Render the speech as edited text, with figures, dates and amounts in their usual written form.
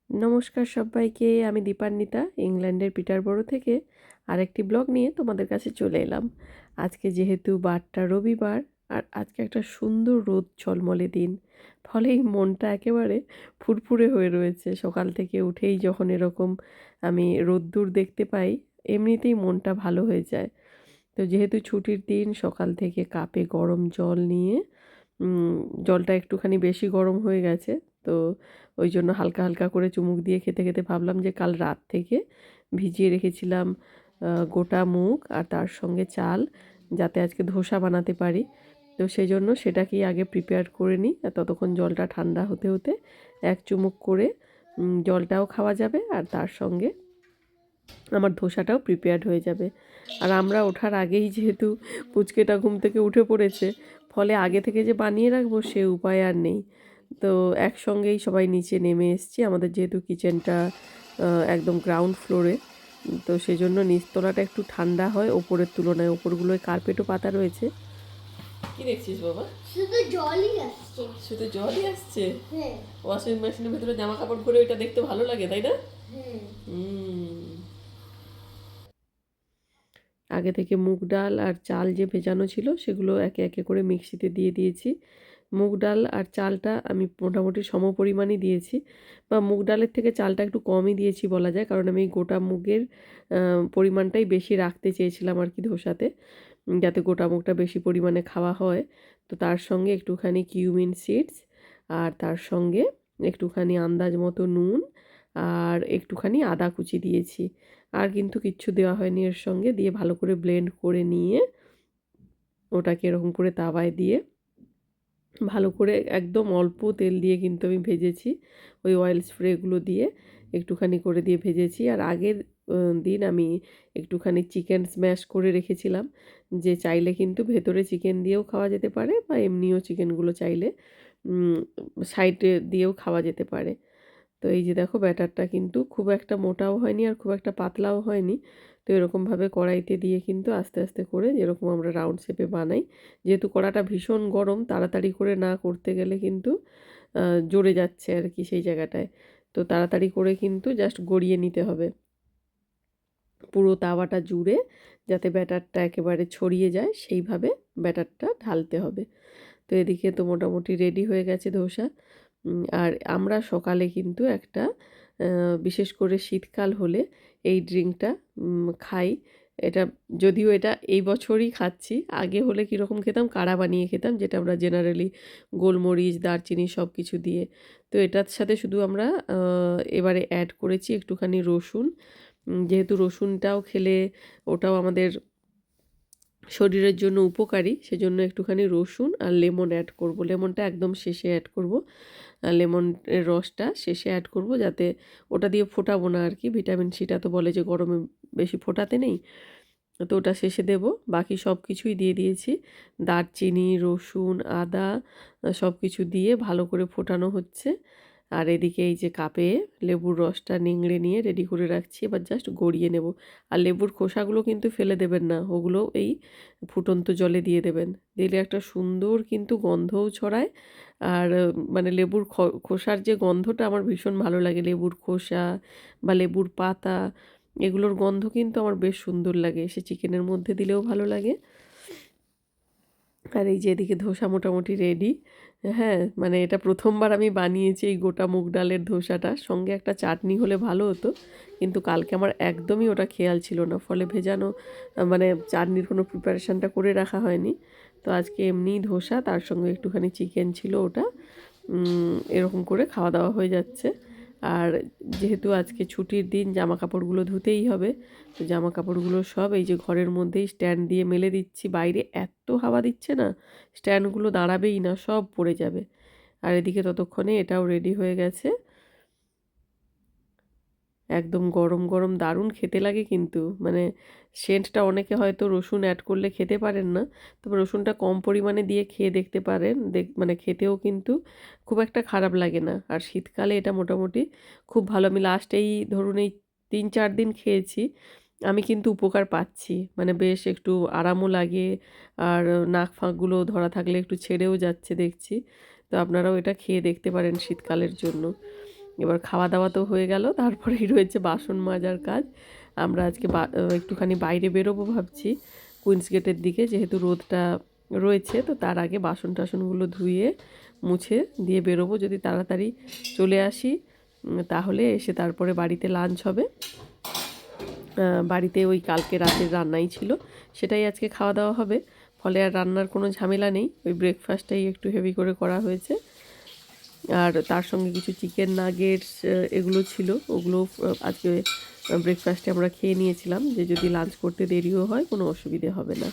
নমস্কার সবাইকে, আমি দীপান্বিতা ইংল্যান্ডের পিটারবরো থেকে আরেকটি ব্লগ নিয়ে তোমাদের কাছে চলে এলাম। আজকে যেহেতু বারটা রবিবার আর আজকে একটা সুন্দর রোদ ঝলমলে দিন, ফলে এই মনটা একেবারে ফুরফুরে হয়ে রয়েছে। সকাল থেকে উঠেই যখন এরকম আমি রোদ্দুর দেখতে পাই, এমনিতেই মনটা ভালো হয়ে যায়। তো যেহেতু ছুটির দিন, সকাল থেকে কাপে গরম জল নিয়ে জলটা একটুখানি বেশি গরম হয়ে গেছে, তো ওই জন্য হালকা হালকা করে চুমুক দিয়ে খেতে খেতে ভাবলাম যে কাল রাত থেকে ভিজিয়ে রেখেছিলাম গোটা মুগ আর তার সঙ্গে চাল, যাতে আজকে ধোসা বানাতে পারি। তো সেই জন্য সেটাকেই আগে প্রিপেয়ার করে নিই, আর ততক্ষণ জলটা ঠান্ডা হতে হতে এক চুমুক করে জলটাও খাওয়া যাবে আর তার সঙ্গে আমার ধোসাটাও প্রিপেয়ার্ড হয়ে যাবে। আর আমরা ওঠার আগেই যেহেতু পুচকেটা ঘুম থেকে উঠে পড়েছে, ফলে আগে থেকে যে বানিয়ে রাখবো সে উপায় আর নেই। তো একসঙ্গেই সবাই নিচে নেমে এসেছি, আমাদের যেহেতু কিচেনটা একদম গ্রাউন্ড ফ্লোরে, তো সেই জন্য নিচতলাটা একটু ঠান্ডা হয় ওপরের তুলনায়। ওপরগুলোয় কার্পেটও পাতা রয়েছে। কি দেখছিস বাবা? শুধু জলই আসছে। শুধু জলই আসছে? হ্যাঁ। ওয়াশিং মেশিনের ভিতরে জামা কাপড় ভরে ওইটা দেখতে ভালো লাগে, তাই না? হ্যাঁ। আগে থেকে মুগ ডাল আর চাল যে ভেজানো ছিল সেগুলো একে একে করে মিক্সিতে দিয়ে দিয়েছি। মুগ ডাল আর চালটা আমি মোটামুটি সমপরিমাণই দিয়েছি, বা মুগ ডালের থেকে চালটা একটু কমই দিয়েছি বলা যায়, কারণ আমি গোটা মুগের পরিমাণটাই বেশি রাখতে চেয়েছিলাম আর কি ধোসাতে, যাতে গোটা মুগটা বেশি পরিমাণে খাওয়া হয়। তো তার সঙ্গে একটুখানি কিউমিন সিডস, আর তার সঙ্গে একটুখানি আন্দাজ মতো নুন, আর একটুখানি আদা কুচি দিয়েছি। আর কিন্তু কিচ্ছু দেওয়া হয়নি এর সঙ্গে। দিয়ে ভালো করে ব্লেন্ড করে নিয়ে ওটাকে এরকম করে তাওয়ায় দিয়ে ভালো করে একদম অল্প তেল দিয়ে কিন্তু আমি ভেজেছি, ওই অয়েল স্প্রেগুলো দিয়ে একটুখানি করে দিয়ে ভেজেছি। আর আগের দিন আমি একটুখানি চিকেন স্ম্যাশ করে রেখেছিলাম, যে চাইলে কিন্তু ভেতরে চিকেন দিয়েও খাওয়া যেতে পারে, বা এমনিও চিকেনগুলো চাইলে সাইডে দিয়েও খাওয়া যেতে পারে। তো এই যে দেখো, ব্যাটারটা কিন্তু খুব একটা মোটাও হয়নি আর খুব একটা পাতলাও হয়নি। তো এরকমভাবে কড়াইতে দিয়ে কিন্তু আস্তে আস্তে করে, যেরকম আমরা রাউন্ড শেপে বানাই, যেহেতু কড়াটা ভীষণ গরম, তাড়াতাড়ি করে না করতে গেলে কিন্তু জ্বরে যাচ্ছে আর কি সেই জায়গাটায়। তো তাড়াতাড়ি করে কিন্তু জাস্ট গড়িয়ে নিতে হবে পুরো তাওয়াটা জুড়ে, যাতে ব্যাটারটা একেবারে ছড়িয়ে যায় সেইভাবে ব্যাটারটা ঢালতে হবে। তো এদিকে তো মোটামুটি রেডি হয়ে গেছে ধোসা। আর আমরা সকালে কিন্তু একটা বিশেষ করে শীতকাল হলে এই ড্রিঙ্কটা খাই। এটা, যদিও এটা এই বছরই খাচ্ছি, আগে হলে কীরকম খেতাম, কাড়া বানিয়ে খেতাম, যেটা আমরা জেনারেলি গোলমরিচ দারচিনি সব কিছু দিয়ে। তো এটার সাথে শুধু আমরা এবারে অ্যাড করেছি একটুখানি রসুন, যেহেতু রসুনটাও খেলে ওটাও আমাদের শরীরের জন্য উপকারী, সেজন্য একটুখানি রসুন আর লেমন অ্যাড করব। লেমনটা একদম শেষে অ্যাড করব, লেমনের রসটা শেষে অ্যাড করব, যাতে ওটা দিয়ে ফোটাবো না আর কি। ভিটামিন সিটা তো বলে যে গরমে বেশি ফোটাতে নেই, তো ওটা শেষে দেব। বাকি সব কিছুই দিয়ে দিয়েছি, দারচিনি রসুন আদা সব কিছু দিয়ে ভালো করে ফোটানো হচ্ছে। আর এদিকে এই যে কাপে লেবুর রসটা নিংড়ে নিয়ে রেডি করে রাখছি, এবার জাস্ট গড়িয়ে নেব। আর লেবুর খোসাগুলো কিন্তু ফেলে দেবেন না, ওগুলো এই ফুটন্ত জলে দিয়ে দেবেন, দিলে একটা সুন্দর কিন্তু গন্ধও ছড়ায়। আর মানে লেবুর খোসার যে গন্ধটা আমার ভীষণ ভালো লাগে, লেবুর খোসা বা লেবুর পাতা, এগুলোর গন্ধ কিন্তু আমার বেশ সুন্দর লাগে, সে চিকেনের মধ্যে দিলেও ভালো লাগে। আর এই যে এদিকে ধোসা মোটামুটি রেডি। হ্যাঁ, মানে এটা প্রথমবার আমি বানিয়েছি এই গোটা মুগ ডালের ধোসাটা, সঙ্গে একটা চাটনি হলে ভালো হতো, কিন্তু কালকে আমার একদমই ওটা খেয়াল ছিল না, ফলে ভেজানো মানে চাটনির কোনো প্রিপারেশানটা করে রাখা হয়নি। তো আজকে এমনিই ধোসা, তার সঙ্গে একটুখানি চিকেন ছিল, ওটা এরকম করে খাওয়া দাওয়া হয়ে যাচ্ছে। আর যেহেতু আজকে ছুটির দিন, জামা কাপড়গুলো ধুতেই হবে, তো জামা কাপড়গুলো সব এই যে ঘরের মধ্যেই স্ট্যান্ড দিয়ে মেলে দিচ্ছি। বাইরে এত হাওয়া দিচ্ছে না, স্ট্যান্ডগুলো দাঁড়াবেই না, সব পড়ে যাবে। আর এদিকে ততক্ষণে এটাও রেডি হয়ে গেছে। একদম গরম গরম দারুণ খেতে লাগে কিন্তু, মানে সেন্টটা, অনেকে হয়তো রসুন অ্যাড করলে খেতে পারেন না, তবে রসুনটা কম পরিমাণে দিয়ে খেয়ে দেখতে পারেন, মানে খেতেও কিন্তু খুব একটা খারাপ লাগে না। আর শীতকালে এটা মোটামুটি খুব ভালো। আমি লাস্ট এই ধরুন এই 3-4 দিন খেয়েছি, আমি কিন্তু উপকার পাচ্ছি, মানে বেশ একটু আরামও লাগে, আর নাক ফাঁকগুলো ধরা থাকলে একটু ছেড়েও যাচ্ছে দেখছি। তো আপনারাও এটা খেয়ে দেখতে পারেন শীতকালের জন্য। এবার খাওয়া দাওয়া তো হয়ে গেল, তারপরেই রয়েছে বাসন মাজার কাজ। আমরা আজকে একটুখানি বাইরে বেরোবো ভাবছি, কুইন্স গেটের দিকে, যেহেতু রোদটা রয়েছে। তো তার আগে বাসন টাসনগুলো ধুয়ে মুছে দিয়ে বেরোবো, যদি তাড়াতাড়ি চলে আসি তাহলে এসে তারপরে বাড়িতে লাঞ্চ হবে। বাড়িতে ওই কালকে রাতের রান্নাই ছিল, সেটাই আজকে খাওয়া দাওয়া হবে, ফলে আর রান্নার কোনো ঝামেলা নেই। ওই ব্রেকফাস্টটাই একটু হেভি করে করা হয়েছে, আর তার সঙ্গে কিছু চিকেন নাগেটস এগুলো ছিল, ওগুলো আজকে ব্রেকফাস্টে আমরা খেয়ে নিয়েছিলাম, যে যদি লাঞ্চ করতে দেরিও হয় কোনো অসুবিধে হবে না।